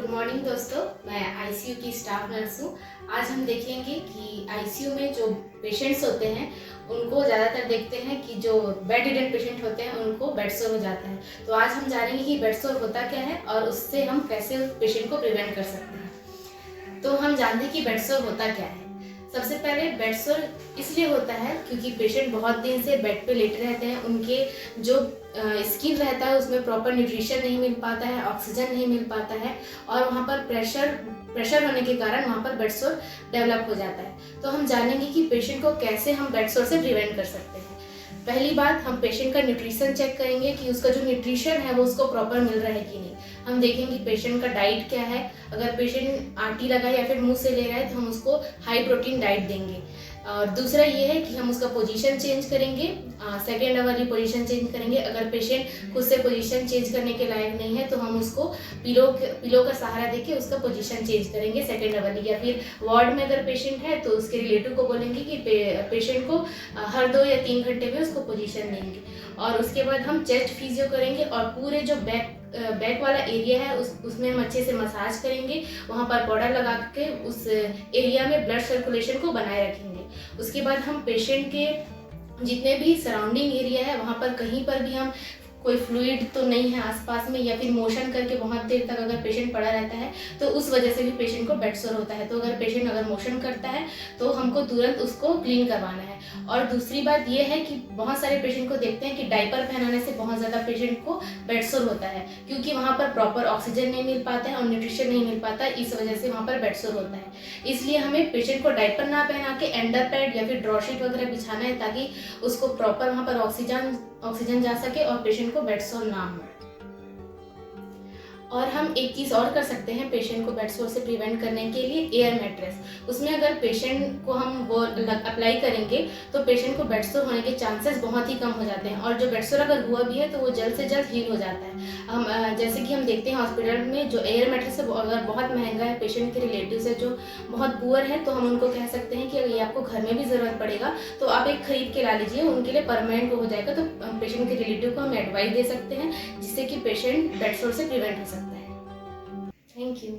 Good morning दोस्तों, मैं ICU की स्टाफ नर्स हूँ। आज हम देखेंगे कि आईसीयू में जो पेशेंट्स होते हैं उनको ज़्यादातर देखते हैं कि जो बेड रिडन पेशेंट होते हैं उनको बेड सोर हो जाता है। तो आज हम जानेंगे कि बेड सोर होता क्या है और उससे हम कैसे उस पेशेंट को प्रिवेंट कर सकते हैं। तो हम जानते हैं कि बेड सोर होता क्या है। सबसे पहले बेड सोर इसलिए होता है क्योंकि पेशेंट बहुत दिन से बेड पे लेटे रहते हैं, उनके जो स्किन रहता है उसमें प्रॉपर न्यूट्रिशन नहीं मिल पाता है, ऑक्सीजन नहीं मिल पाता है और वहाँ पर प्रेशर होने के कारण वहाँ पर बेड सोर डेवलप हो जाता है। तो हम जानेंगे कि पेशेंट को कैसे हम बेड सोर से प्रिवेंट कर सकते हैं। पहली बात, हम पेशेंट का न्यूट्रिशन चेक करेंगे कि उसका जो न्यूट्रिशन है वो उसको प्रॉपर मिल रहा है कि नहीं। हम देखेंगे पेशेंट का डाइट क्या है। अगर पेशेंट आंटी लगा या फिर मुंह से ले रहा है तो हम उसको हाई प्रोटीन डाइट देंगे। और दूसरा ये है कि हम उसका पोजीशन चेंज करेंगे, सेकेंड वाली पोजीशन चेंज करेंगे। अगर पेशेंट खुद से पोजीशन चेंज करने के लायक नहीं है तो हम उसको पिलो का सहारा देके उसका पोजीशन चेंज करेंगे सेकेंड वाली। या फिर वार्ड में अगर पेशेंट है तो उसके रिलेटिव को बोलेंगे कि पेशेंट को हर 2 या 3 घंटे में उसको पोजीशन देंगे। और उसके बाद हम चेस्ट फिजियो करेंगे और पूरे जो बैक वाला एरिया है उसमें हम अच्छे से मसाज करेंगे। वहाँ पर पाउडर लगा के उस एरिया में ब्लड सर्कुलेशन को बनाए रखेंगे। उसके बाद हम पेशेंट के जितने भी सराउंडिंग एरिया है वहाँ पर कहीं पर भी हम कोई फ्लूइड तो नहीं है आसपास में या फिर मोशन करके बहुत देर तक अगर पेशेंट पड़ा रहता है तो उस वजह से भी पेशेंट को बेड सोर होता है। तो अगर पेशेंट मोशन करता है तो हमको तुरंत उसको क्लीन करवाना है। और दूसरी बात ये है कि बहुत सारे पेशेंट को देखते हैं कि डायपर पहनाने से बहुत ज़्यादा पेशेंट को बेड सोर होता है क्योंकि वहाँ पर प्रॉपर ऑक्सीजन नहीं मिल पाता है और न्यूट्रिशन नहीं मिल पाता है, इस वजह से वहाँ पर बेड सोर होता है। इसलिए हमें पेशेंट को डायपर ना पहना के अंडर पैड या फिर ड्रॉ शीट वगैरह बिछाना है ताकि उसको प्रॉपर वहाँ पर ऑक्सीजन जा सके और पेशेंट को बेड सोर ना हो। और हम एक चीज़ और कर सकते हैं पेशेंट को बेड सोर से प्रिवेंट करने के लिए, एयर मैट्रेस। उसमें अगर पेशेंट को हम वो अप्लाई करेंगे तो पेशेंट को बेड सोर होने के चांसेस बहुत ही कम हो जाते हैं। और जो बेड सोर अगर हुआ भी है तो वो जल्द से जल्द हील हो जाता है। हम जैसे कि हम देखते हैं हॉस्पिटल में जो एयर मैट्रेस है वो अगर बहुत महंगा है, पेशेंट के रिलेटिव है जो बहुत पुअर है, तो हम उनको कह सकते हैं कि अगर ये आपको घर में भी ज़रूरत पड़ेगा तो आप एक खरीद के ला लीजिए, उनके लिए परमानेंट हो जाएगा। तो पेशेंट के रिलेटिव को हम एडवाइस दे सकते हैं जिससे कि पेशेंट बेड सोर से प्रिवेंट हो सकता है। Thank you.